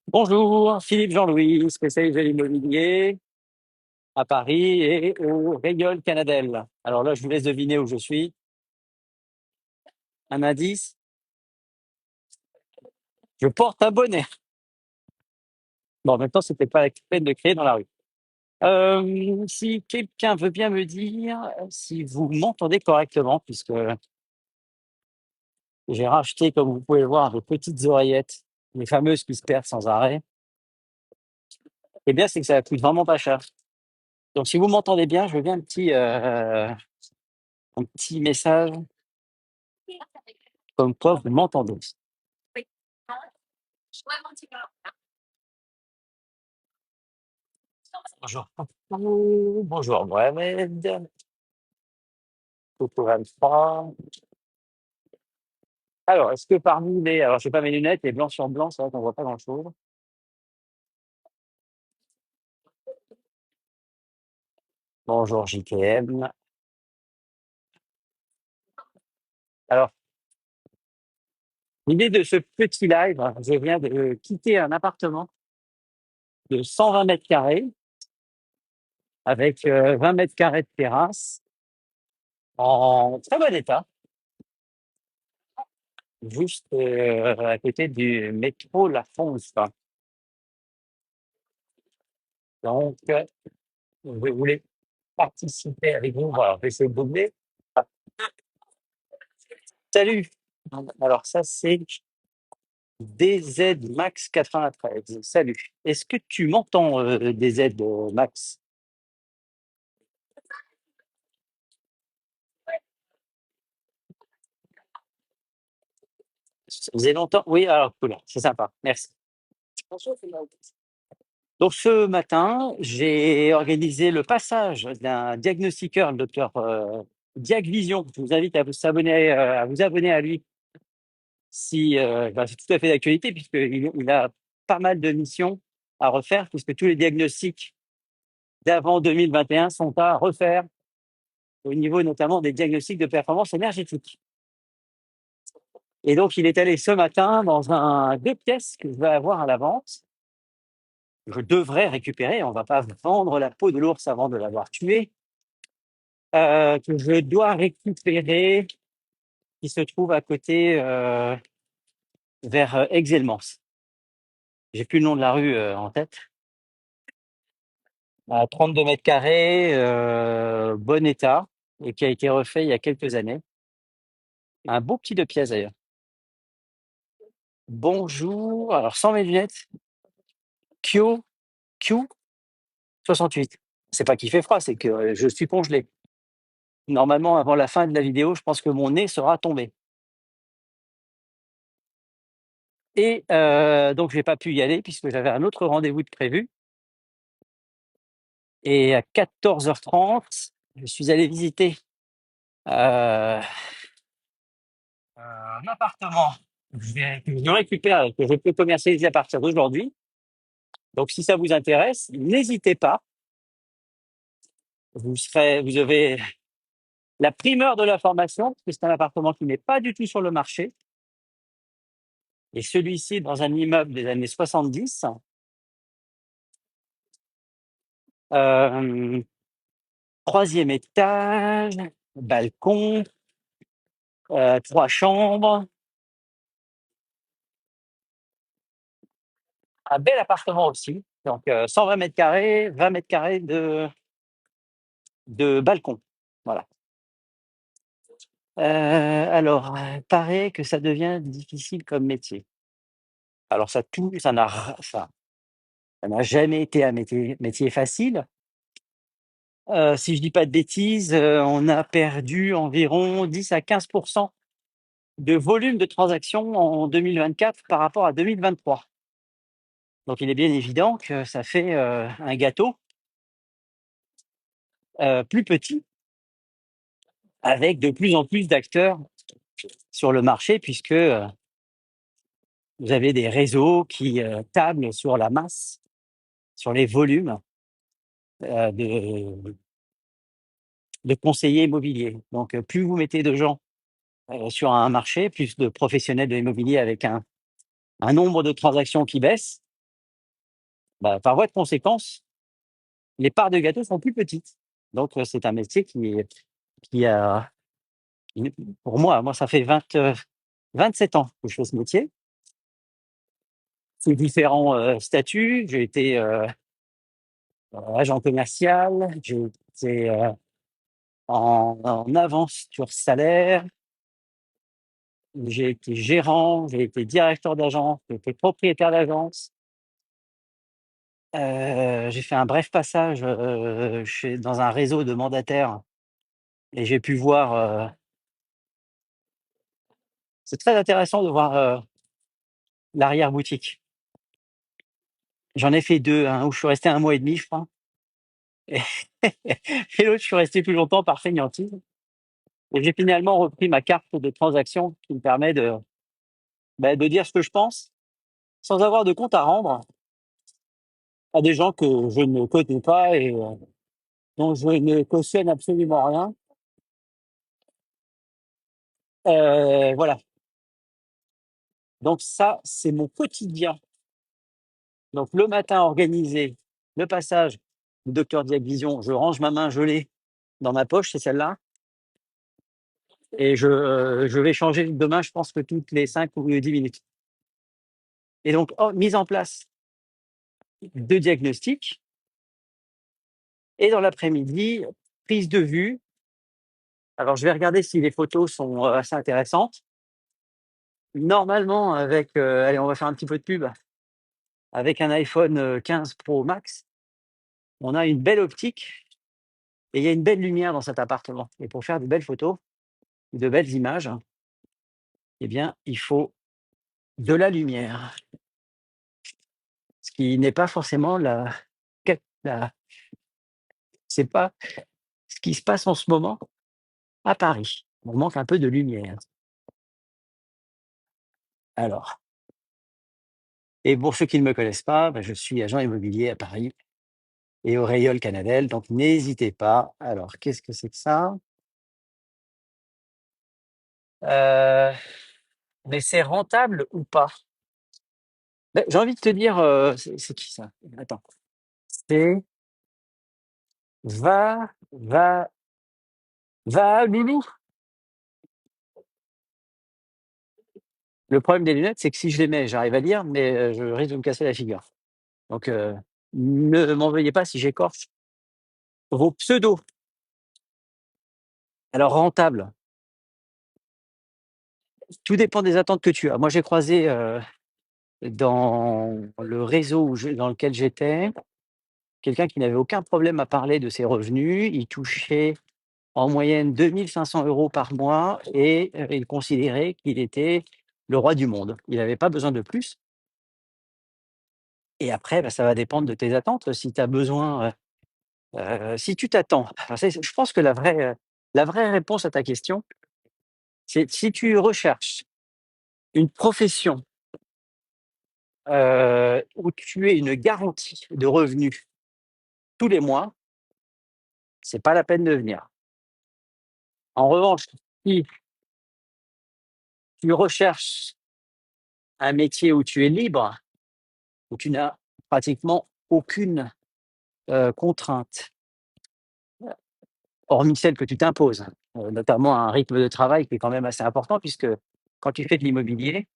Bonjour, Philippe Jean-Louis, spécialiste de l'immobilier à Paris et au Rayol Canadel. Alors là, je vous laisse deviner où je suis. Un indice, je porte un bonnet. Bon, en même temps, c'était pas la peine de crier dans la rue. Si quelqu'un veut bien me dire si vous m'entendez correctement, puisque j'ai racheté, comme vous pouvez le voir, des petites oreillettes, les fameuses qui se perdent sans arrêt, eh bien, c'est que ça coûte vraiment pas cher. Donc, si vous m'entendez bien, je veux bien un petit message comme quoi vous m'entendez. Bonjour. Bonjour Mohamed. Coucou Alpha. Alors, est-ce que parmi les... Alors, je n'ai pas mes lunettes, et blanc sur blanc, c'est vrai qu'on voit pas grand-chose. Bonjour JKM. Alors, l'idée de ce petit live, je viens de quitter un appartement de 120 mètres carrés avec 20 mètres carrés de terrasse en très bon état, juste à côté du métro La Fonce. Donc, je voulais participer avec vous. Voilà, je vais essayer de doubler. Ah, salut! Alors, ça, c'est DZ Max 93. Salut. Est-ce que tu m'entends, DZ Max? Ça faisait longtemps? Oui, alors cool, c'est sympa. Merci. Donc ce matin, j'ai organisé le passage d'un diagnostiqueur, le docteur Diagvision. Je vous invite à vous abonner à lui si c'est tout à fait d'actualité puisqu'il a pas mal de missions à refaire puisque tous les diagnostics d'avant 2021 sont à refaire au niveau notamment des diagnostics de performance énergétique. Et donc, il est allé ce matin dans un 2 pièces que je vais avoir à la vente. Je devrais récupérer, on va pas vendre la peau de l'ours avant de l'avoir tué, que je dois récupérer, qui se trouve à côté, vers Aix-et-le-Mans. J'ai plus le nom de la rue en tête. À 32 mètres carrés, bon état, et qui a été refait il y a quelques années. Un beau petit 2 pièces d'ailleurs. Bonjour, alors sans mes lunettes, Kyo, Q 68. C'est pas qu'il fait froid, c'est que je suis congelé. Normalement, avant la fin de la vidéo, je pense que mon nez sera tombé. Et donc j'ai pas pu y aller puisque j'avais un autre rendez-vous de prévu. Et à 14h30, je suis allé visiter un appartement que je récupère, que je peux commercialiser à partir d'aujourd'hui. Donc si ça vous intéresse, n'hésitez pas. Vous avez la primeur de l'information, parce que c'est un appartement qui n'est pas du tout sur le marché. Et celui-ci, dans un immeuble des années 70, euh, troisième étage, balcon, 3 chambres, un bel appartement aussi. Donc 120 mètres carrés, 20 mètres carrés de balcon. Voilà. Alors, paraît que ça devient difficile comme métier. Alors ça n'a jamais été un métier facile. Si je dis pas de bêtises, on a perdu environ 10 à 15 de volume de transactions en 2024 par rapport à 2023. Donc il est bien évident que ça fait, un gâteau, plus petit, avec de plus en plus d'acteurs sur le marché puisque, vous avez des réseaux qui, tablent sur la masse, sur les volumes de conseillers immobiliers. Donc, plus vous mettez de gens, sur un marché, plus de professionnels de l'immobilier avec un nombre de transactions qui baisse, bah, par voie de conséquence, les parts de gâteau sont plus petites. Donc, c'est un métier qui a qui pour moi, ça fait 27 ans que je fais ce métier, sous différents, statuts. J'ai été, agent commercial, j'ai été, en avance sur salaire, j'ai été gérant, j'ai été directeur d'agence, j'ai été propriétaire d'agence. J'ai fait un bref passage, chez dans un réseau de mandataires et j'ai pu voir, c'est très intéressant de voir, l'arrière-boutique. J'en ai fait 2, un où je suis resté 1 mois et demi, je crois, et et l'autre, je suis resté plus longtemps par fainéantise et j'ai finalement repris ma carte de transaction qui me permet de dire ce que je pense, sans avoir de compte à rendre à des gens que je ne connais pas et dont je ne cautionne absolument rien. Voilà, donc ça, c'est mon quotidien. Donc le matin, organiser le passage du docteur Diagvision, je range ma main gelée dans ma poche, c'est celle-là, et je vais changer demain, je pense que toutes les 5 ou 10 minutes. Et donc, mise en place de diagnostic et dans l'après-midi, prise de vue. Alors je vais regarder si les photos sont, assez intéressantes. Normalement avec, allez, on va faire un petit peu de pub. Avec un iPhone, 15 Pro Max, on a une belle optique et il y a une belle lumière dans cet appartement. Et pour faire de belles photos, de belles images, eh bien, il faut de la lumière, ce qui n'est pas forcément la c'est pas ce qui se passe en ce moment à Paris. On manque un peu de lumière. Alors, et pour ceux qui ne me connaissent pas, bah, je suis agent immobilier à Paris et au Rayol Canadel, donc n'hésitez pas. Alors, qu'est-ce que c'est que ça? Heu, mais c'est rentable ou pas? Beh, j'ai envie de te dire, c'est qui ça? Attends, c'est Va Va Loulou. Le problème des lunettes, c'est que si je les mets, j'arrive à lire, mais je risque de me casser la figure. Donc ne m'en veuillez pas si j'écorche vos pseudos. Alors rentable, tout dépend des attentes que tu as. Moi, j'ai croisé, dans le réseau dans lequel j'étais, quelqu'un qui n'avait aucun problème à parler de ses revenus. Il touchait en moyenne 2 500 € par mois et il considérait qu'il était le roi du monde. Il n'avait pas besoin de plus et après, bah, ça va dépendre de tes attentes. Si tu as besoin, si tu t'attends, enfin, je pense que la vraie réponse à ta question, c'est si tu recherches une profession, où tu aies une garantie de revenus tous les mois, c'est pas la peine de venir. En revanche, si tu recherches un métier où tu es libre, où tu n'as pratiquement aucune, contrainte, hormis celle que tu t'imposes, notamment un rythme de travail qui est quand même assez important puisque quand tu fais de l'immobilier,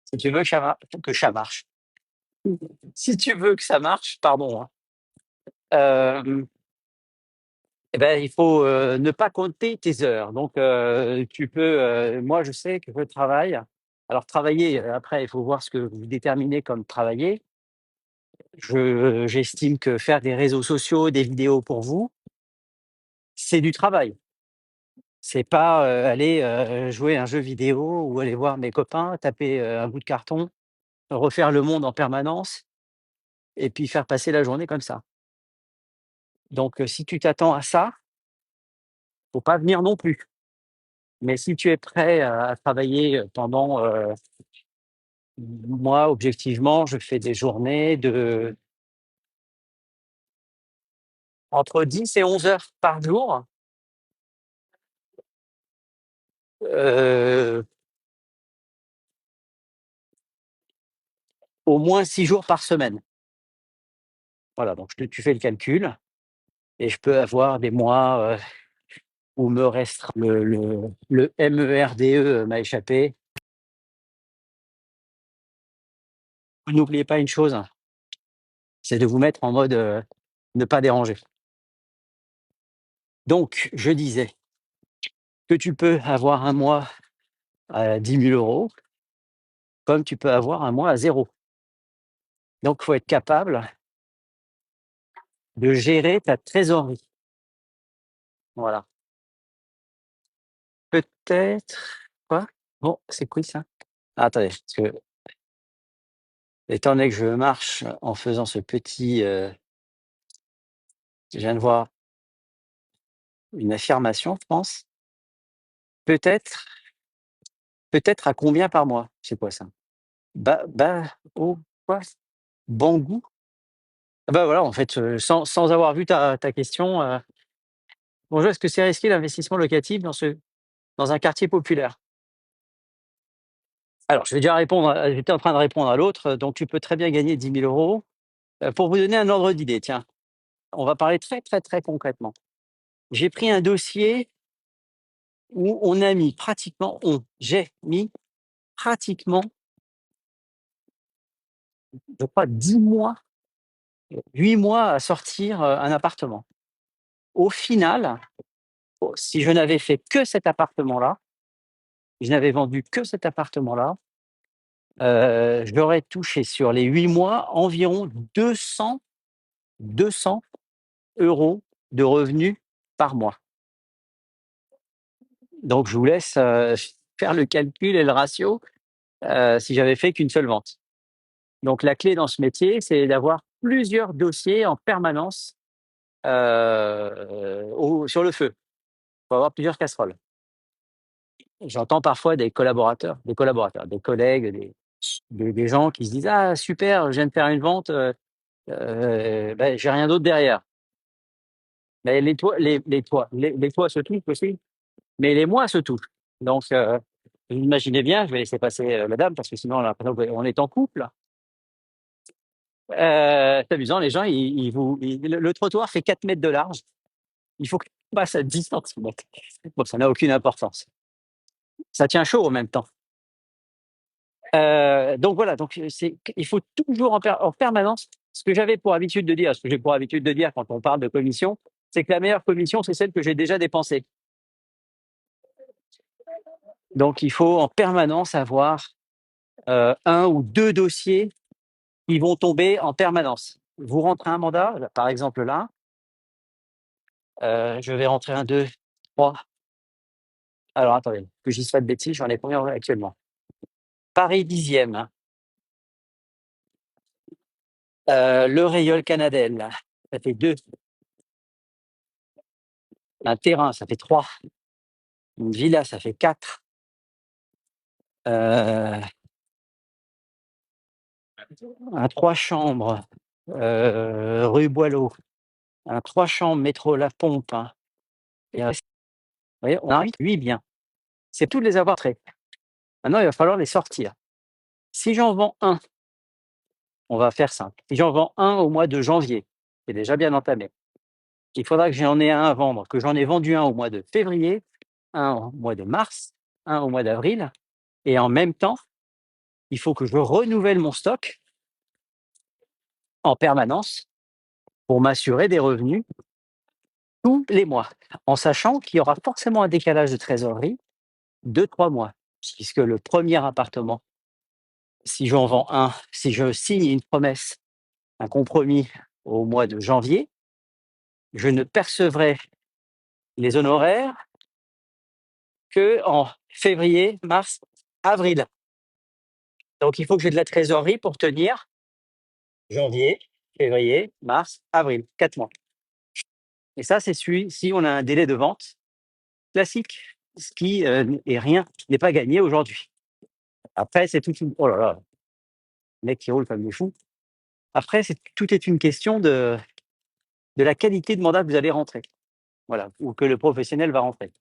si tu veux que ça marche, si tu veux que ça marche, pardon, hein, hem, et ben, il faut, ne pas compter tes heures. Donc tu peux, moi je sais que je travaille, alors travailler, après il faut voir ce que vous déterminez comme travailler. J'estime que faire des réseaux sociaux, des vidéos pour vous, c'est du travail. C'est pas, aller, jouer à un jeu vidéo ou aller voir mes copains, taper, un bout de carton, refaire le monde en permanence et puis faire passer la journée comme ça. Donc, si tu t'attends à ça, faut pas venir non plus. Mais si tu es prêt à travailler, pendant, moi objectivement, je fais des journées de entre 10 et 11 heures par jour, euh, au moins 6 jours par semaine. Voilà, donc tu fais le calcul et je peux avoir des mois où me reste le MERDE m'a échappé. N'oubliez pas une chose, c'est de vous mettre en mode ne pas déranger. Donc, je disais que tu peux avoir un mois à 10 000 euros, comme tu peux avoir un mois à zéro. Donc, il faut être capable de gérer ta trésorerie. Voilà. Peut-être. Quoi? Bon, c'est quoi ça? Ah, attendez, parce que étant donné que je marche en faisant ce petit. Je viens de voir une affirmation, je pense. Peut-être, peut-être à combien par mois? C'est quoi ça? Oh, quoi? Bangou? Ah bah voilà, en fait, sans avoir vu ta question, bonjour, est-ce que c'est risqué l'investissement locatif dans un quartier populaire? Alors, je vais déjà répondre j'étais en train de répondre à l'autre, donc tu peux très bien gagner 10 000 euros. Pour vous donner un ordre d'idée, tiens, on va parler très, très, très concrètement. J'ai pris un dossier où j'ai mis pratiquement, je crois 10 mois, 8 mois à sortir, un appartement. Au final, si je n'avais fait que cet appartement-là, je n'avais vendu que cet appartement-là, j'aurais touché sur les 8 mois environ 200 euros de revenus par mois. Donc je vous laisse, faire le calcul et le ratio, si j'avais fait qu'une seule vente. Donc la clé dans ce métier, c'est d'avoir plusieurs dossiers en permanence, sur le feu. Il faut avoir plusieurs casseroles. J'entends parfois des collègues, des gens qui se disent: «Ah super, je viens de faire une vente, j'ai rien d'autre derrière». Mais les toits se touchent aussi, mais les mois se touchent. Donc vous imaginez bien, je vais laisser passer, la dame parce que sinon on a l'impression qu'on est en couple. C'est amusant, les gens le trottoir fait 4 mètres de large, il faut qu'on passe à 10 centimètres. Bon, ça n'a aucune importance. Ça tient chaud en même temps. Donc voilà, donc il faut toujours en permanence ce que j'ai pour habitude de dire quand on parle de commission, c'est que la meilleure commission, c'est celle que j'ai déjà dépensée. Donc il faut en permanence avoir, 1 ou 2 dossiers qui vont tomber en permanence. Vous rentrez un mandat, là, par exemple là, je vais rentrer un 2 3. Alors attendez, que je dise pas de bêtises, j'en ai combien actuellement? Paris 10e, Le Reol Canadel, ça fait 2. Un terrain, ça fait 3. Une villa, ça fait 4. Heu, un 3 chambres, rue Boileau, un 3 chambres métro La Pompe, hein, et vous voyez, on a 8 biens. C'est tous les avoir traits. Maintenant, il va falloir les sortir. Si j'en vends un, on va faire simple, si j'en vends un au mois de janvier, c'est déjà bien entamé. Il faudra que j'en ai un à vendre, que j'en ai vendu un au mois de février, un au mois de mars, un au mois d'avril et en même temps, il faut que je renouvelle mon stock en permanence pour m'assurer des revenus tous les mois, en sachant qu'il y aura forcément un décalage de trésorerie de 3 mois. Puisque le premier appartement, si je signe une promesse, un compromis au mois de janvier, je ne percevrai les honoraires qu'en février, mars, avril. Donc il faut que j'ai de la trésorerie pour tenir janvier, février, mars, avril, 4 mois. Et ça, c'est si on a un délai de vente classique, ce qui, n'est pas gagné aujourd'hui. Après, c'est toute une oh là là, les mecs qui roulent comme des fous. Après, tout est une question de la qualité de mandat que vous allez rentrer. Voilà, ou que le professionnel va rentrer.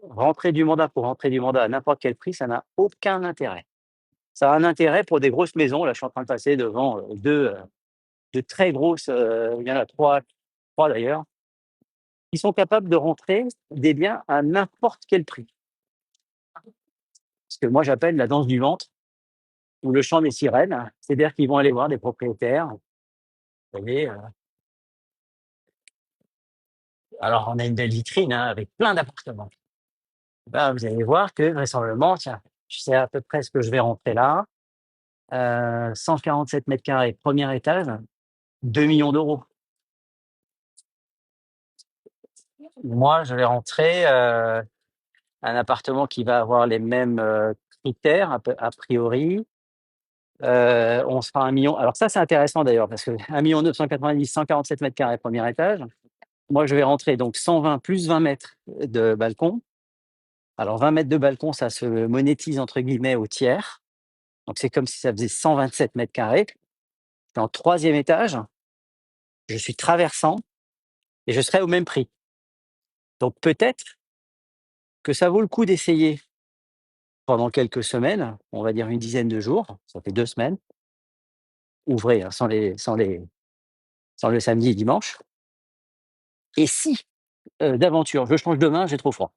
Rentrer du mandat pour rentrer du mandat à n'importe quel prix, ça n'a aucun intérêt. Ça a un intérêt pour des grosses maisons. Là, je suis en train de passer devant deux de très grosses, il y en a trois d'ailleurs, qui sont capables de rentrer des biens à n'importe quel prix. Ce que moi j'appelle la danse du ventre ou le chant des sirènes. C'est-à-dire qu'ils vont aller voir des propriétaires. Vous voyez, alors on a une belle vitrine hein, avec plein d'appartements. Ben, vous allez voir que vraisemblablement, tiens, je sais à peu près ce que je vais rentrer là. 147 mètres carrés, premier étage, 2 millions d'euros. Moi, je vais rentrer un appartement qui va avoir les mêmes critères, a priori. On sera 1 million. Alors ça, c'est intéressant d'ailleurs, parce que 1 990 147 mètres carrés, premier étage. Moi, je vais rentrer donc 120 plus 20 mètres de balcon. Alors 20 mètres de balcon, ça se monétise entre guillemets au tiers. Donc c'est comme si ça faisait 127 mètres carrés. Je suis en troisième étage, je suis traversant et je serai au même prix. Donc peut-être que ça vaut le coup d'essayer pendant quelques semaines, on va dire une dizaine de jours, ça fait 2 semaines, ouvrez, hein, sans le samedi et dimanche. Et si, d'aventure, je change de main, j'ai trop froid.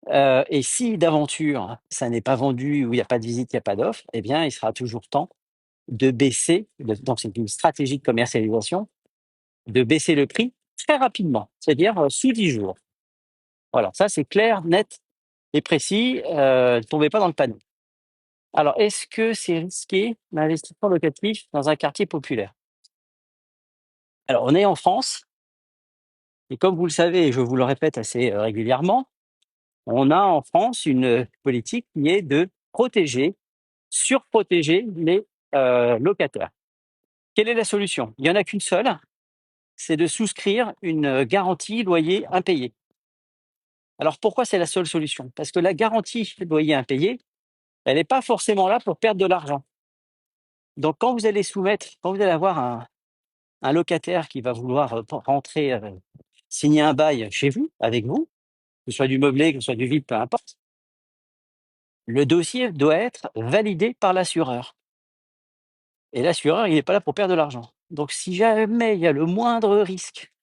Et si d'aventure, ça n'est pas vendu ou il y a pas de visite, il y a pas d'offre, eh bien, il sera toujours temps de baisser, donc c'est une stratégie de commercialisation, de baisser le prix très rapidement, c'est-à-dire, sous 10 jours. Voilà, ça c'est clair, net et précis, ne tombez pas dans le panneau. Alors, est-ce que c'est risqué l'investissement locatif dans un quartier populaire? Alors, on est en France et comme vous le savez et je vous le répète assez, régulièrement, on a en France une politique qui est de protéger, surprotéger les, locataires. Quelle est la solution? Il y en a qu'une seule, c'est de souscrire une, garantie loyer impayé. Alors pourquoi c'est la seule solution? Parce que la garantie loyer impayé, elle n'est pas forcément là pour perdre de l'argent. Donc quand vous allez avoir un locataire qui va vouloir, rentrer, signer un bail chez vous, avec vous, que ce soit du meublé, que ce soit du vide, peu importe, le dossier doit être validé par l'assureur et l'assureur, il n'est pas là pour perdre de l'argent. Donc si jamais il y a le moindre risque,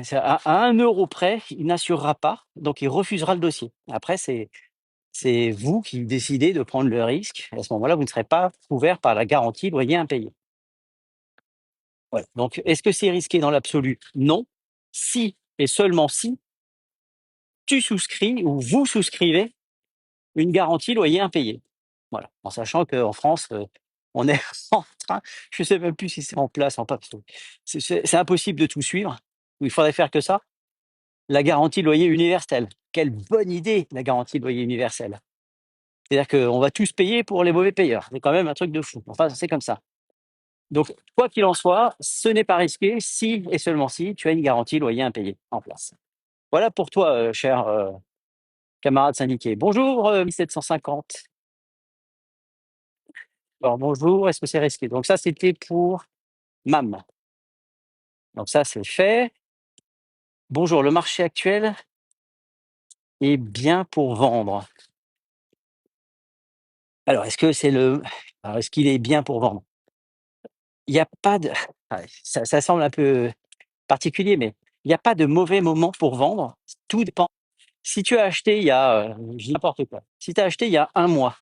c'est à 1 € près, il n'assurera pas, donc il refusera le dossier. Après c'est vous qui décidez de prendre le risque et à ce moment-là, vous ne serez pas couvert par la garantie loyer impayé. Voilà, donc est-ce que c'est risqué dans l'absolu? Non. Si et seulement si tu souscris ou vous souscrivez une garantie loyer impayé. Voilà, en sachant qu'en France, on est en train je ne sais même plus si c'est en place, en pas parce que c'est impossible de tout suivre. Il faudrait faire que ça. La garantie loyer universelle. Quelle bonne idée, la garantie loyer universelle. C'est-à-dire qu'on va tous payer pour les mauvais payeurs. C'est quand même un truc de fou. Enfin, c'est comme ça. Donc, quoi qu'il en soit, ce n'est pas risqué si et seulement si tu as une garantie loyer impayé en place. Voilà pour toi, cher, camarade syndiqué. Bonjour, 1750. Alors bonjour, est-ce que c'est risqué? Donc ça, c'était pour MAM. Donc ça, c'est fait. Bonjour, le marché actuel est bien pour vendre. Alors, est-ce qu'il est bien pour vendre? Il y a pas de ça semble un peu particulier, mais il y a pas de mauvais moment pour vendre. Tout dépend. Si tu as acheté il y a, je dis n'importe quoi. Si tu as acheté il y a 1 mois,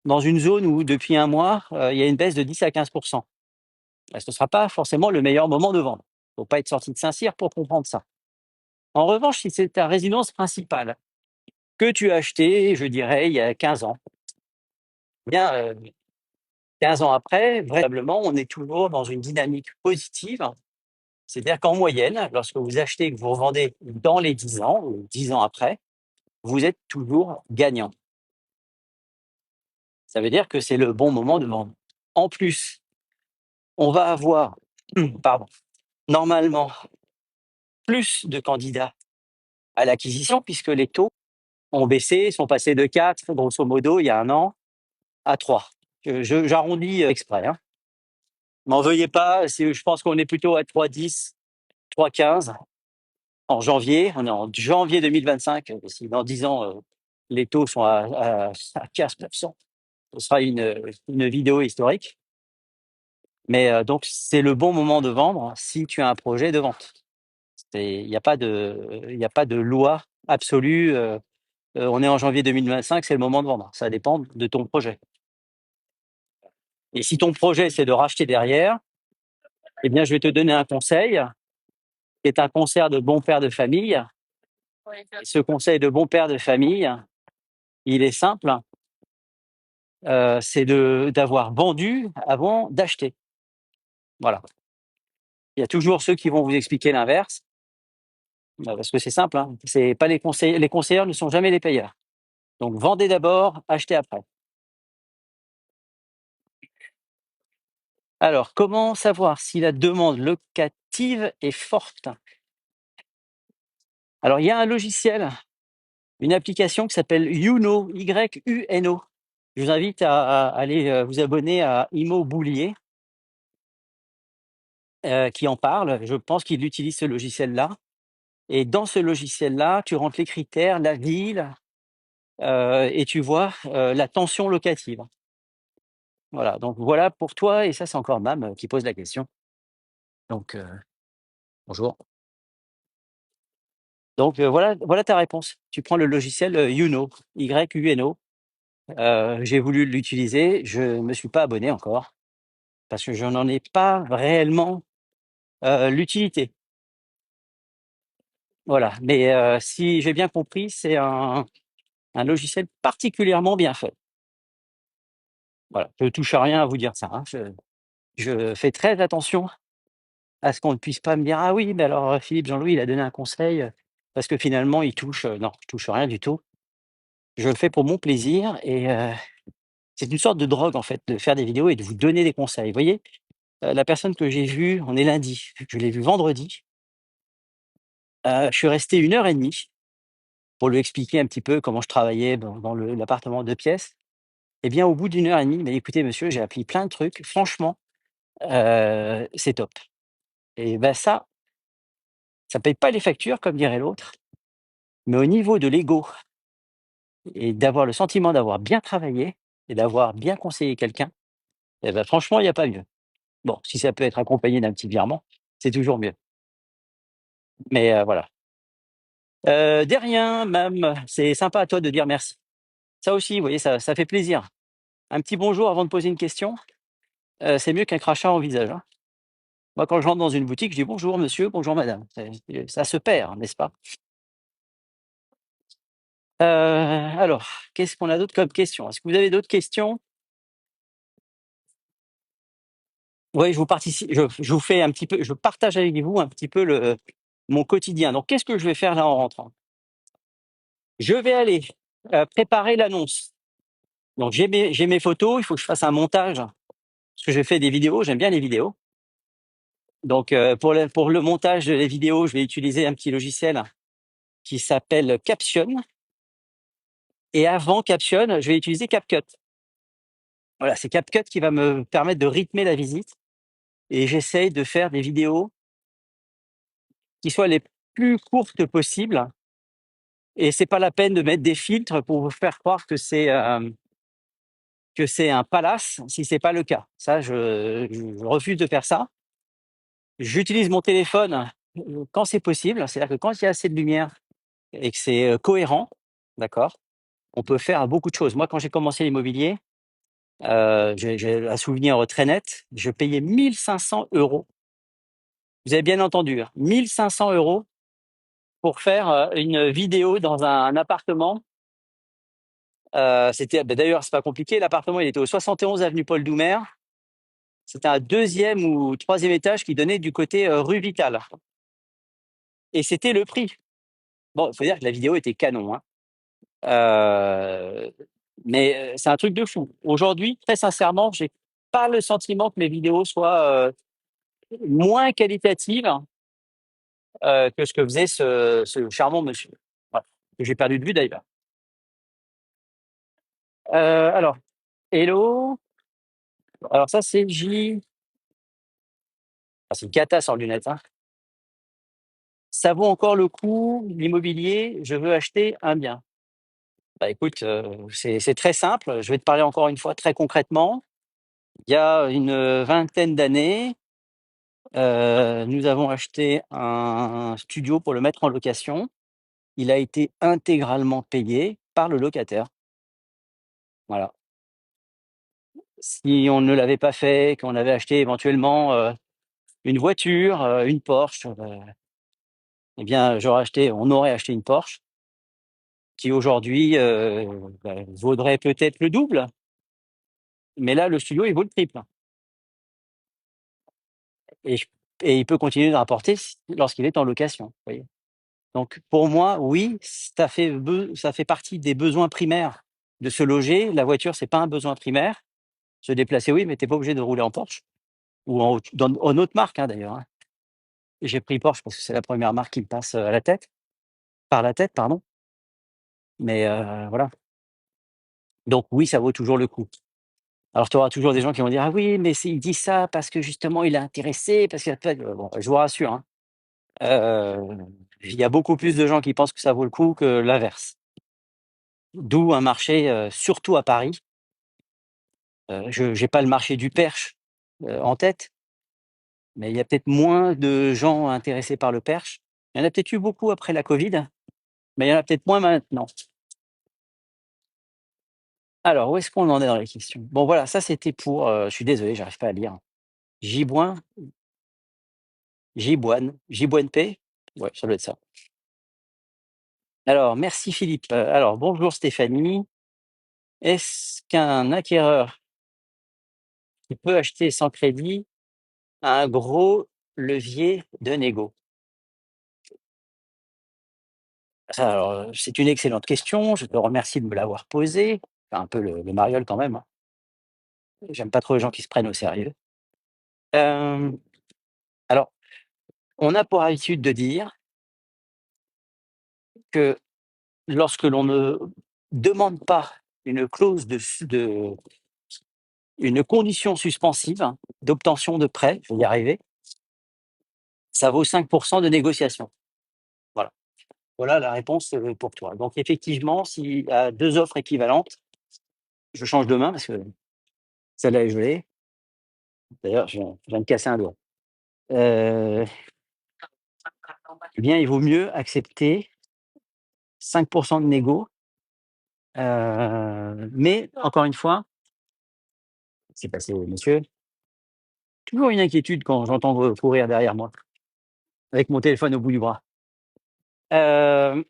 dans une zone où depuis 1 mois, il y a une baisse de 10 à 15, bah, ce ne sera pas forcément le meilleur moment de vendre. Il ne faut pas être sorti de Saint-Cyr pour comprendre ça. En revanche, si c'est ta résidence principale que tu as achetée, je dirais, il y a 15 ans, eh bien, 15 ans après, véritablement, on est toujours dans une dynamique positive. C'est-à-dire qu'en moyenne, lorsque vous achetez et que vous revendez dans les 10 ans ou 10 ans après, vous êtes toujours gagnant. Ça veut dire que c'est le bon moment de vendre. En plus, on va avoir, pardon, normalement plus de candidats à l'acquisition puisque les taux ont baissé, sont passés de 4, grosso modo, il y a 1 an, à 3. J'arrondis exprès, hein. M'en veuillez pas, je pense qu'on est plutôt à 3,10, 3,15 en janvier. On est en janvier 2025. Si dans 10 ans, les taux sont à 15%, ce sera une vidéo historique. Mais donc, c'est le bon moment de vendre si tu as un projet de vente. Il n'y a pas de loi absolue. On est en janvier 2025, c'est le moment de vendre. Ça dépend de ton projet. Et si ton projet, c'est de racheter derrière, eh bien, je vais te donner un conseil, qui est un conseil de bon père de famille. Et ce conseil de bon père de famille, il est simple, c'est d'avoir vendu avant d'acheter. Voilà. Il y a toujours ceux qui vont vous expliquer l'inverse, parce que c'est simple, hein. C'est pas les conseillers ne sont jamais les payeurs. Donc vendez d'abord, achetez après. Alors, comment savoir si la demande locative est forte? Alors, il y a un logiciel, une application qui s'appelle Youno, Y-U-N-O. Je vous invite à aller vous abonner à Imo Boulier, qui en parle. Je pense qu'il utilise ce logiciel-là. Et dans ce logiciel-là, tu rentres les critères, la ville, et tu vois la tension locative. Voilà, donc voilà pour toi, et ça, c'est encore Mam qui pose la question. Donc, bonjour. Donc, voilà ta réponse. Tu prends le logiciel Youno, Y-U-N-O. J'ai voulu l'utiliser, je ne me suis pas abonné encore, parce que je n'en ai pas réellement l'utilité. Voilà, mais si j'ai bien compris, c'est un logiciel particulièrement bien fait. Voilà, je ne touche à rien à vous dire ça, hein. Je fais très attention à ce qu'on ne puisse pas me dire: «Ah oui, mais alors, Philippe Jean-Louis, il a donné un conseil, parce que finalement il touche», non, je touche rien du tout. Je le fais pour mon plaisir, et c'est une sorte de drogue, en fait, de faire des vidéos et de vous donner des conseils. Vous voyez, la personne que j'ai vue, on est lundi, je l'ai vue vendredi, je suis resté 1 heure et demie pour lui expliquer un petit peu comment je travaillais dans l'appartement 2 pièces. Et bien, au bout d'1 heure et demie, il m'a dit: «Écoutez monsieur, j'ai appris plein de trucs, franchement, c'est top». Et ben ça paye pas les factures comme dirait l'autre, mais au niveau de l'ego et d'avoir le sentiment d'avoir bien travaillé et d'avoir bien conseillé quelqu'un, et ben franchement, il y a pas mieux. Bon, si ça peut être accompagné d'un petit virement, c'est toujours mieux. Mais voilà. De rien, Mam, c'est sympa à toi de dire merci. Ça aussi, vous voyez, ça fait plaisir. Un petit bonjour avant de poser une question, c'est mieux qu'un crachat en visage, hein. Moi, quand je rentre dans une boutique, je dis: «Bonjour monsieur, bonjour madame». Ça se perd, n'est-ce pas? Alors, qu'est-ce qu'on a d'autre comme question? Est-ce que vous avez d'autres questions? Oui, je vous fais un petit peu, je partage avec vous un petit peu mon quotidien. Donc qu'est-ce que je vais faire là en rentrant? Je vais aller, préparer l'annonce. Donc j'ai mes photos, il faut que je fasse un montage, parce que je fais des vidéos, j'aime bien les vidéos. Donc pour le montage des vidéos, je vais utiliser un petit logiciel qui s'appelle Caption, et avant Caption, je vais utiliser CapCut. Voilà, c'est CapCut qui va me permettre de rythmer la visite, et j'essaye de faire des vidéos qui soient les plus courtes possibles, et c'est pas la peine de mettre des filtres pour vous faire croire que c'est un palace si c'est pas le cas. Ça, je refuse de faire ça. J'utilise mon téléphone quand c'est possible, c'est-à-dire que quand il y a assez de lumière et que c'est cohérent, d'accord, on peut faire beaucoup de choses. Moi, quand j'ai commencé l'immobilier, j'ai un souvenir très net, je payais 1 500 €. Vous avez bien entendu, hein, 1 500 € pour faire une vidéo dans un appartement. C'était, d'ailleurs, c'est pas compliqué, l'appartement il était au 71 avenue Paul Doumer. C'était un deuxième ou troisième étage qui donnait du côté rue Vital, et c'était le prix. Bon, il faut dire que la vidéo était canon, hein. Heu, mais c'est un truc de fou. Aujourd'hui, très sincèrement, j'ai pas le sentiment que mes vidéos soient moins qualitatives que ce que faisait ce charmant monsieur. Voilà, que j'ai perdu de vue d'ailleurs. Alors, hello, alors ça c'est J. Ah, c'est une cata sans lunettes, hein. Ça vaut encore le coup, l'immobilier? Je veux acheter un bien. Bah, écoute, c'est très simple. Je vais te parler encore une fois très concrètement. Il y a une, vingtaine d'années, nous avons acheté un studio pour le mettre en location. Il a été intégralement payé par le locataire. Voilà. Si on ne l'avait pas fait, qu'on avait acheté éventuellement, une voiture, une Porsche, eh bien, on aurait acheté une Porsche qui aujourd'hui, vaudrait peut-être le double, mais là, le studio, il vaut le triple et j et il peut continuer de rapporter lorsqu'il est en location, vous voyez? Donc pour moi, oui, ça fait partie des besoins primaires de se loger. La voiture, c'est pas un besoin primaire. Se déplacer, oui, mais tu es pas obligé de rouler en Porsche ou en autre marque, hein, d'ailleurs, hein. J'ai pris Porsche parce que c'est la première marque qui me passe, à la tête par la tête, pardon, mais voilà. Donc oui, ça vaut toujours le coup. Alors tu auras toujours des gens qui vont dire: «Ah oui, mais il dit ça parce que justement il est intéressé, parce qu'il a peut-être» bon, je vous rassure, hein, heu, il y a beaucoup plus de gens qui pensent que ça vaut le coup que l'inverse. D'où un marché, surtout à Paris, je j'ai pas le marché du Perche, en tête, mais il y a peut-être moins de gens intéressés par le Perche. Il y en a peut-être eu beaucoup après la Covid, mais il y en a peut-être moins maintenant. Alors où est-ce qu'on en est dans les questions? Bon voilà, ça c'était pour, je suis désolé, j'arrive pas à lire. Giboin Giboinep? Ouais, ça doit être ça. Alors merci Philippe, alors bonjour Stéphanie. Est-ce qu'un acquéreur qui peut acheter sans crédit a un gros levier de négo? Ça alors, c'est une excellente question, je te remercie de me l'avoir posée. Enfin un peu le mariole quand même, hein. J'aime pas trop les gens qui se prennent au sérieux. Hem, alors on a pour habitude de dire que lorsque l'on ne demande pas une clause une condition suspensive d'obtention de prêt, je vais y arriver, ça vaut 5 de négociation. Voilà. Voilà la réponse, pour toi. Donc effectivement, s'il y a 2 offres équivalentes, je change de main parce que celle-là est gelée. D'ailleurs, je viens de casser un doigt. Heu, eh bien, il vaut mieux accepter 5 de négo, mais encore une fois, c'est passé monsieur, toujours une inquiétude quand j'entends courir derrière moi, avec mon téléphone au bout du bras. Hem,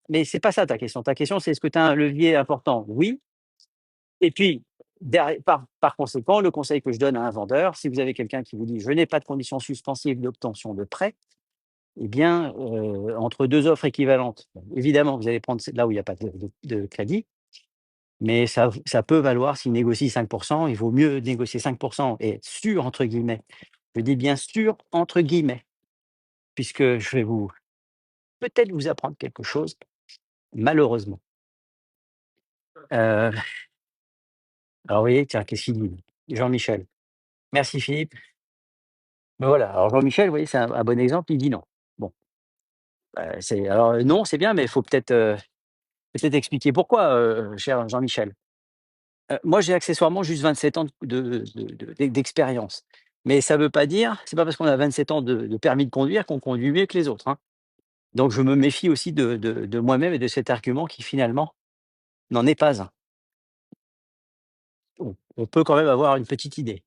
mais c'est pas ça ta question. Ta question, c'est: «Est-ce que tu as un levier important?» Oui, et puis par conséquent, le conseil que je donne à un vendeur, si vous avez quelqu'un qui vous dit: «Je n'ai pas de conditions suspensives d'obtention de prêt», eh bien, entre 2 offres équivalentes, bon, évidemment, vous allez prendre là où il y a pas de crédit, mais ça peut valoir s'il négocie 5 il vaut mieux négocier 5 et être «sûr» entre guillemets. Je dis bien «sûr» entre guillemets, puisque je vais peut-être vous apprendre quelque chose, malheureusement. Heu, alors vous voyez, tiens, qu'est-ce qu'il dit? Jean-Michel. Merci Philippe. Ben voilà, alors Jean-Michel, vous voyez, c'est un bon exemple, il dit non. Bon, non, c'est bien, mais il faut peut-être expliquer pourquoi, cher Jean-Michel. Moi, j'ai accessoirement juste 27 ans d'expérience, mais ça veut pas dire c'est pas parce qu'on a 27 ans de permis de conduire qu'on conduit mieux que les autres, hein. Donc je me méfie aussi de moi-même et de cet argument qui finalement n'en est pas un. Bon, on peut quand même avoir une petite idée.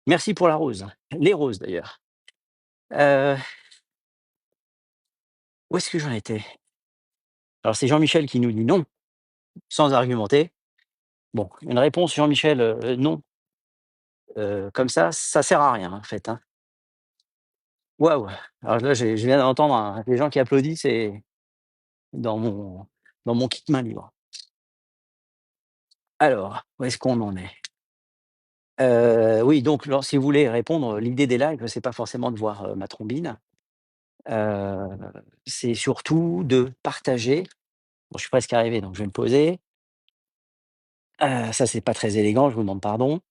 Merci pour la rose, les roses d'ailleurs. Heu, où est-ce que j'en étais? Alors c'est Jean-Michel qui nous dit non, sans argumenter. Bon, une réponse Jean-Michel, non, comme ça sert à rien en fait, hein. Waouh! Alors là, je viens d'entendre des gens qui applaudissent et dans mon kit main libre. Alors, où est-ce qu'on en est? Oui, donc si vous voulez répondre, l'idée des lives, c'est pas forcément de voir, ma trombine, heu, c'est surtout de partager. Bon, je suis presque arrivé, donc je vais me poser. Ça, c'est pas très élégant, je vous demande pardon.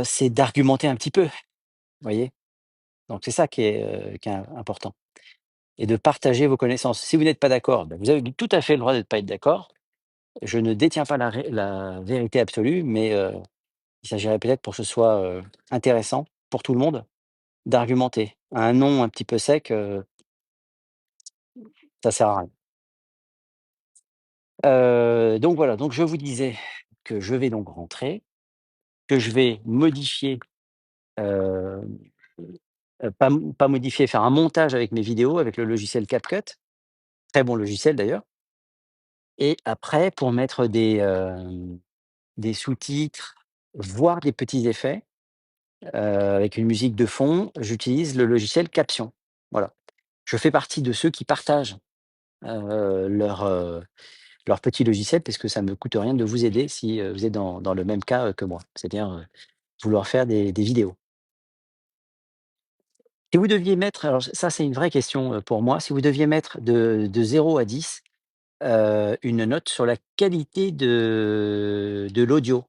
C'est d'argumenter un petit peu, vous voyez? Donc c'est ça qui est important et de partager vos connaissances. Si vous n'êtes pas d'accord, vous avez tout à fait le droit de ne pas être d'accord. Je ne détiens pas la vérité absolue, mais il s'agirait peut-être pour que ce soit, intéressant pour tout le monde d'argumenter. Un non un petit peu sec, ça sert à rien. Donc voilà, donc je vous disais que je vais donc rentrer, que je vais modifier, heu pas modifier, faire un montage avec mes vidéos avec le logiciel CapCut, très bon logiciel d'ailleurs et après pour mettre des sous-titres, voire des petits effets, avec une musique de fond, j'utilise le logiciel Caption. Voilà. Je fais partie de ceux qui partagent, leur, leur petit logiciel parce que ça ne me coûte rien de vous aider si, vous êtes dans le même cas, que moi. C'est-à-dire, vouloir faire des vidéos. Si vous deviez mettre alors ça c'est une vraie question, pour moi, si vous deviez mettre de 0 à 10, une note sur la qualité de l'audio.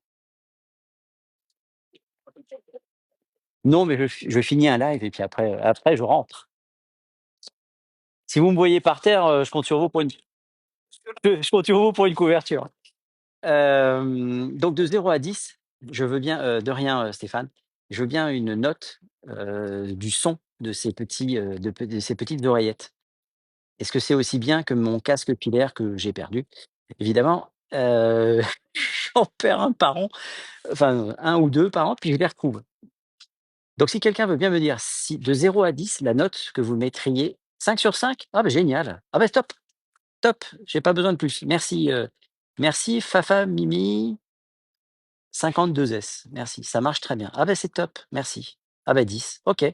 Non, mais je finis un live et puis après je rentre. Si vous me voyez par terre, je compte sur vous pour une je compte sur vous pour une couverture. Donc de 0 à 10, je veux bien, de rien, Stéphane, je veux bien une note, du son de ces petits, de ces petites oreillettes. Est-ce que c'est aussi bien que mon casque pilaire que j'ai perdu? Évidemment, j'en perds un par an, enfin un ou 2 par an, puis je les retrouve. Donc si quelqu'un veut bien me dire si de 0 à 10, la note que vous mettriez 5 sur 5. Ah bah génial! Ah bah top, top, j'ai pas besoin de plus. Merci, merci Fafa Mimi 52 S. Merci, ça marche très bien. Ah bah c'est top, merci. Ah bah 10, OK.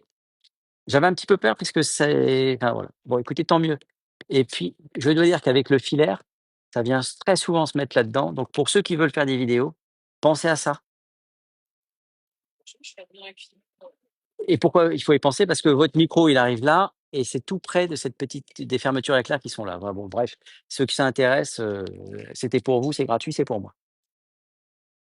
J'avais un petit peu peur puisque c'est enfin voilà. Bon écoutez, tant mieux et puis je dois dire qu'avec le filaire, ça vient très souvent se mettre là-dedans, donc pour ceux qui veulent faire des vidéos, pensez à ça. Et pourquoi il faut y penser? Parce que votre micro, il arrive là et c'est tout près de cette petite des fermetures éclair qui sont là. Voilà, bon bref, ceux qui s'intéressent, c'était pour vous, c'est gratuit, c'est pour moi.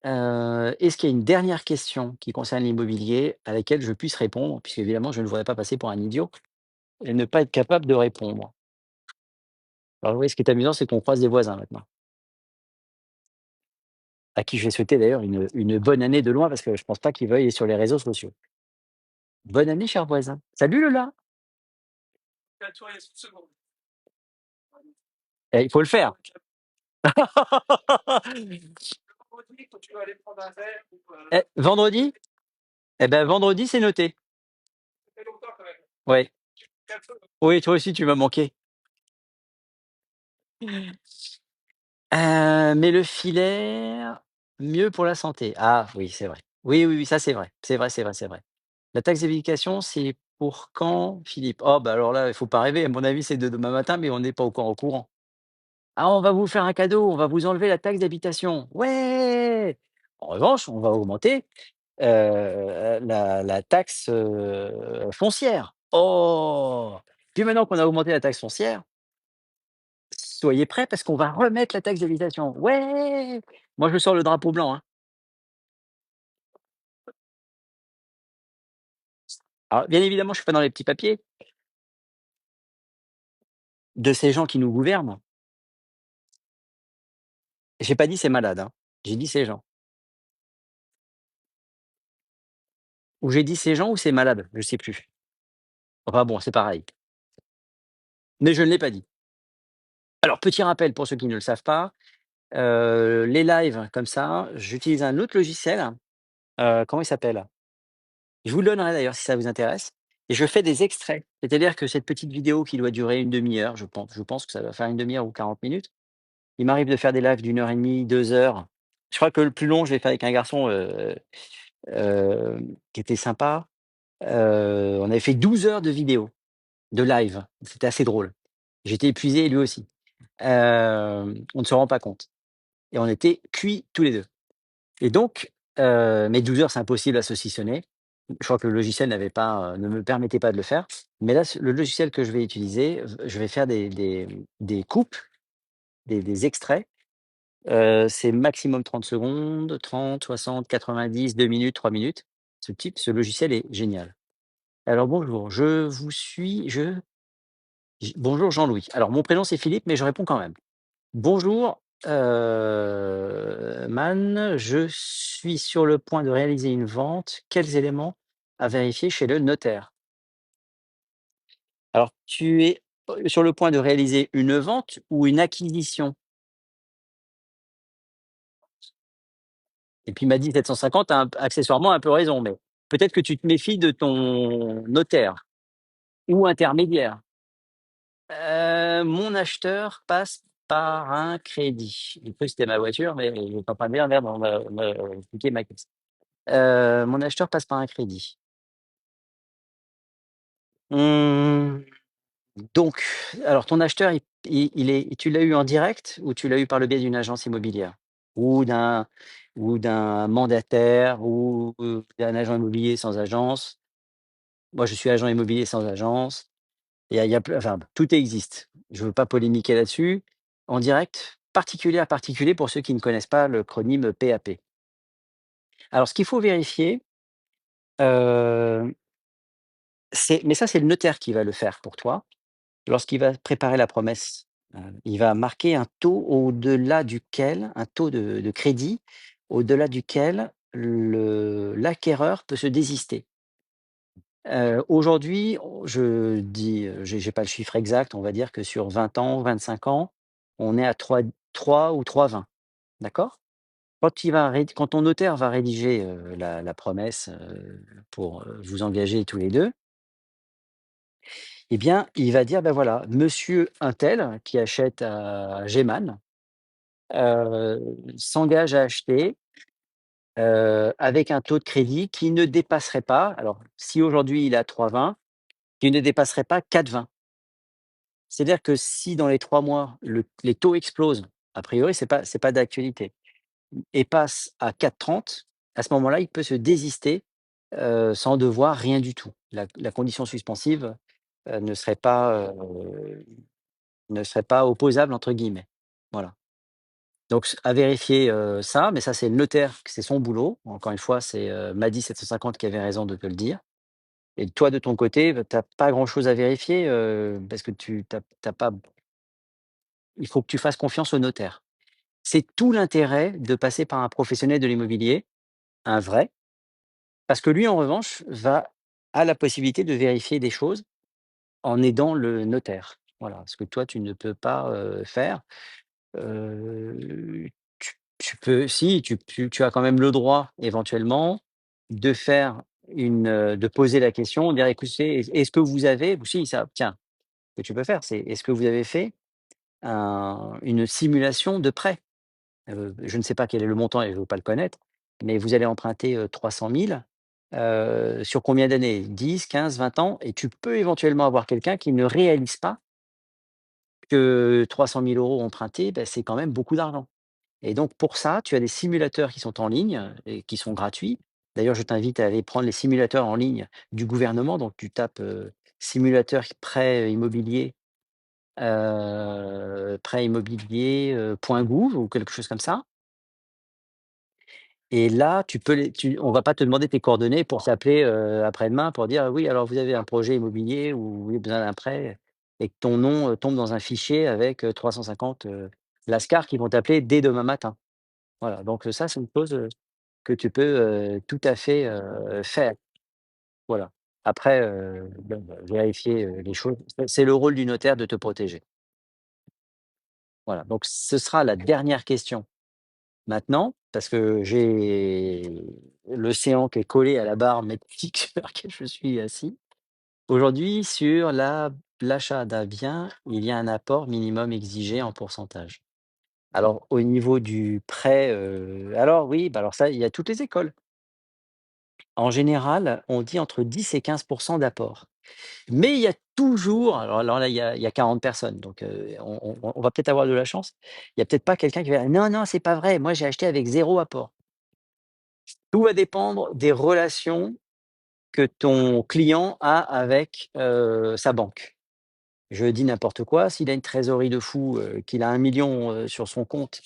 Est-ce qu'il y a une dernière question qui concerne l'immobilier à laquelle je puisse répondre? Puisqu'évidemment, je ne voudrais pas passer pour un idiot et ne pas être capable de répondre. Alors oui, ce qui est amusant, c'est qu'on croise des voisins maintenant, à qui je vais souhaiter d'ailleurs une bonne année de loin parce que je pense pas qu'ils veuillent aller sur les réseaux sociaux. Bonne année, cher voisin. Salut Lola! Il faut le faire. Vendredi? Eh ben, vendredi, c'est noté. Ouais. Oui, toi aussi, tu m'as manqué. Mais le filaire, mieux pour la santé. Ah oui, c'est vrai. Oui, oui, oui, ça c'est vrai. C'est vrai, c'est vrai, c'est vrai. La taxe d'habitation, c'est pour quand, Philippe? Oh, bah, alors là, il faut pas rêver. À mon avis, c'est de demain matin, mais on n'est pas encore au courant. «Ah, on va vous faire un cadeau, on va vous enlever la taxe d'habitation». Ouais! En revanche, on va augmenter, la taxe, foncière. Oh! Puis maintenant qu'on a augmenté la taxe foncière, soyez prêts parce qu'on va remettre la taxe d'habitation. Ouais! Moi, je sors le drapeau blanc, hein. Alors, bien évidemment, je suis pas dans les petits papiers de ces gens qui nous gouvernent. J'ai pas dit ces malades, hein. J'ai dit ces gens. Ou j'ai dit ces gens ou ces malades, je sais plus. Enfin bon, c'est pareil. Mais je ne l'ai pas dit. Alors, petit rappel pour ceux qui ne le savent pas, les lives comme ça, j'utilise un autre logiciel, comment il s'appelle? Je vous le donnerai d'ailleurs si ça vous intéresse et je fais des extraits. C'est-à-dire que cette petite vidéo qui doit durer une demi heure, je pense que ça va faire une demi heure ou 40 minutes. Il m'arrive de faire des lives d'1 heure et demie, 2 heures. Je crois que le plus long, je l'ai fait avec un garçon, qui était sympa. On avait fait 12 heures de vidéo, de live. C'était assez drôle. J'étais épuisé et lui aussi. On ne se rend pas compte et on était cuits tous les 2. Et donc, mais 12 heures, c'est impossible à saucissonner. Je crois que le logiciel ne me permettait pas de le faire. Mais là, le logiciel que je vais utiliser, je vais faire des coupes, des extraits. C'est maximum 30 secondes, 30, 60, 90, 2 minutes, 3 minutes. Ce logiciel est génial. Alors bonjour, je vous suis je j bonjour Jean-Louis. Alors mon prénom c'est Philippe, mais je réponds quand même. Bonjour, Man, je suis sur le point de réaliser une vente. Quels éléments à vérifier chez le notaire? Alors tu es, sur le point de réaliser une vente ou une acquisition? Et puis il m'a dit 750, tu as accessoirement un peu raison, mais peut-être que tu te méfies de ton notaire ou intermédiaire. Mon acheteur passe par un crédit. J'ai cru que c'était ma voiture, mais j'étais en train de lire, merde, on m'a piqué ma caisse. Mon acheteur passe par un crédit. Mmh, donc alors ton acheteur, il est tu l'as eu en direct ou tu l'as eu par le biais d'une agence immobilière? Ou d'un ou d'un mandataire ou d'un agent immobilier sans agence? Moi, je suis agent immobilier sans agence. Il y a ple enfin, tout existe. Je veux pas polémiquer là-dessus. En direct, particulier à particulier pour ceux qui ne connaissent pas le l'acronyme PAP. Alors ce qu'il faut vérifier, heu, mais ça, c'est le notaire qui va le faire pour toi. Lorsqu'il va préparer la promesse, il va marquer un taux au-delà duquel un taux de crédit, au-delà duquel le l'acquéreur peut se désister. Aujourd'hui, je dis, j'ai pas le chiffre exact, on va dire que sur 20 ans, 25 ans, on est à 3 ou 3,20, d'accord? Quand ton notaire va rédiger, la promesse, pour, vous engager tous les 2, eh bien, il va dire: «Ben voilà, monsieur untel qui achète à Gman, heu, s'engage à acheter, avec un taux de crédit qui ne dépasserait pas», alors si aujourd'hui il est à 3,20, qui ne dépasserait pas 4,20. C'est-à-dire que si dans les 3 mois, les taux explosent, a priori c'est pas d'actualité, et passent à 4,30, à ce moment-là, il peut se désister, sans devoir rien du tout. La condition suspensive, ne serait pas, ne serait pas «opposable» entre guillemets. Voilà. Donc à vérifier, ça, mais ça c'est le notaire, c'est son boulot. Encore une fois, c'est, Mady 750 qui avait raison de te le dire, et toi de ton côté, bah, tu as pas grand chose à vérifier, parce que tu as pas il faut que tu fasses confiance au notaire. C'est tout l'intérêt de passer par un professionnel de l'immobilier, un vrai, parce que lui, en revanche, a la possibilité de vérifier des choses en aidant le notaire. Voilà, ce que toi, tu ne peux pas, faire. Heu, tu peux si, tu as quand même le droit, éventuellement, de faire de poser la question, dire: «Écoutez, est-ce que vous avez» ou si ça tiens, ce que tu peux faire, c'est: «Est-ce que vous avez fait une simulation de prêt?» Je ne sais pas quel est le montant et je ne veux pas le connaître, mais vous allez emprunter, 300 000, sur combien d'années? 10, 15, 20 ans, et tu peux éventuellement avoir quelqu'un qui ne réalise pas que 300 000 € empruntés, bah, c'est quand même beaucoup d'argent, et donc pour ça, tu as des simulateurs qui sont en ligne et qui sont gratuits. D'ailleurs, je t'invite à aller prendre les simulateurs en ligne du gouvernement, donc tu tapes, simulateur prêt immobilier, prêt immobilier, .gouv ou quelque chose comme ça. Et là, tu peux les tu on va pas te demander tes coordonnées pour s'appeler, après-demain pour dire: «Oui, alors vous avez un projet immobilier ou vous avez besoin d'un prêt», et que ton nom, tombe dans un fichier avec, 350, lascars qui vont t'appeler dès demain matin. Voilà, donc ça, c'est une chose, que tu peux, tout à fait, faire. Voilà. Après, bon, bah, vérifier, les choses, c'est le rôle du notaire de te protéger. Voilà, donc ce sera la dernière question. Maintenant, parce que j'ai l'océan qui est collé à la barre métallique sur laquelle je suis assis. Aujourd'hui, sur l'achat d'un bien, il y a un apport minimum exigé en pourcentage. Alors au niveau du prêt, alors oui, bah, alors ça, il y a toutes les écoles. En général, on dit entre 10 et 15 d'apport. Mais il y a toujours, alors là, il y a 40 personnes, donc on va peut-être avoir de la chance. Il y a peut-être pas quelqu'un qui va dire: «Non, non, c'est pas vrai, moi j'ai acheté avec zéro apport». Tout va dépendre des relations que ton client a avec, sa banque. Je dis n'importe quoi, s'il a une trésorerie de fou, qu'il a 1 000 000 sur son compte,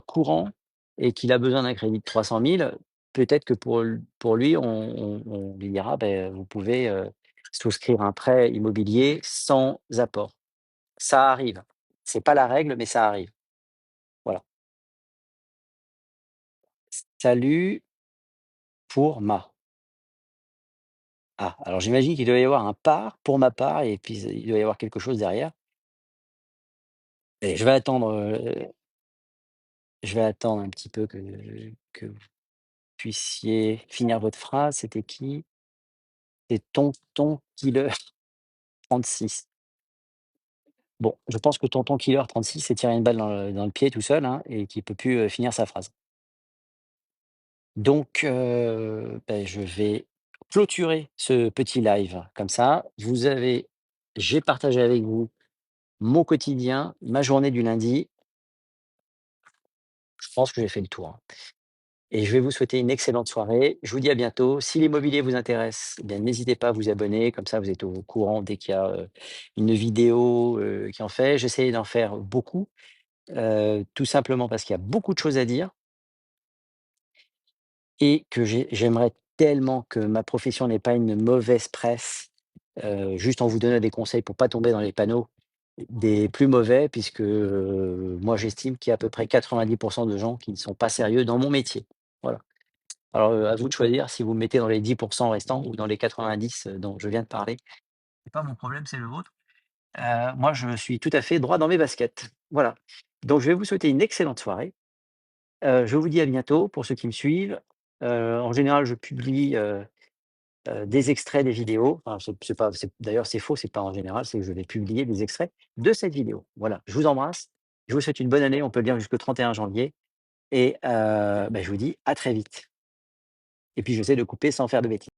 courant, et qu'il a besoin d'un crédit de 300 000. peut-être que pour lui, on lui dira: «Beh, vous pouvez, souscrire un prêt immobilier sans apport». Ça arrive. C'est pas la règle, mais ça arrive. Voilà. Salut pour ma. Ah, alors j'imagine qu'il doit y avoir un par pour ma part et puis il doit y avoir quelque chose derrière et je vais attendre un petit peu que vous puissiez finir votre phrase. C'était qui? C'est Tonton Killer 36. Bon, je pense que Tonton Killer 36 s'est tiré une balle dans le pied tout seul, hein, et qu'il peut plus, finir sa phrase. Donc, je vais clôturer ce petit live comme ça. J'ai partagé avec vous mon quotidien, ma journée du lundi. Je pense que j'ai fait le tour, hein, et je vais vous souhaiter une excellente soirée. Je vous dis à bientôt. Si l'immobilier vous intéresse, eh bien n'hésitez pas à vous abonner, comme ça vous êtes au courant dès qu'il y a, une vidéo, qui en fait. J'essaie d'en faire beaucoup, tout simplement parce qu'il y a beaucoup de choses à dire et que j'aimerais tellement que ma profession n'ait pas une mauvaise presse, juste en vous donnant des conseils pour pas tomber dans les panneaux des plus mauvais puisque, moi j'estime qu'il y a à peu près 90 de gens qui ne sont pas sérieux dans mon métier. Voilà. Alors, à vous de choisir si vous me mettez dans les 10 restants ou dans les 90, dont je viens de parler. C'est pas mon problème, c'est le vôtre. Moi je suis tout à fait droit dans mes baskets. Voilà. Donc je vais vous souhaiter une excellente soirée. Je vous dis à bientôt pour ceux qui me suivent. En général, je publie, des extraits des vidéos. Enfin, c'est pas c'est d'ailleurs, c'est faux, c'est pas en général, c'est que je vais publier des extraits de cette vidéo. Voilà, je vous embrasse. Je vous souhaite une bonne année, on peut le dire jusqu'au 31 janvier et je vous dis à très vite et puis j'essaie de couper sans faire de bêtises.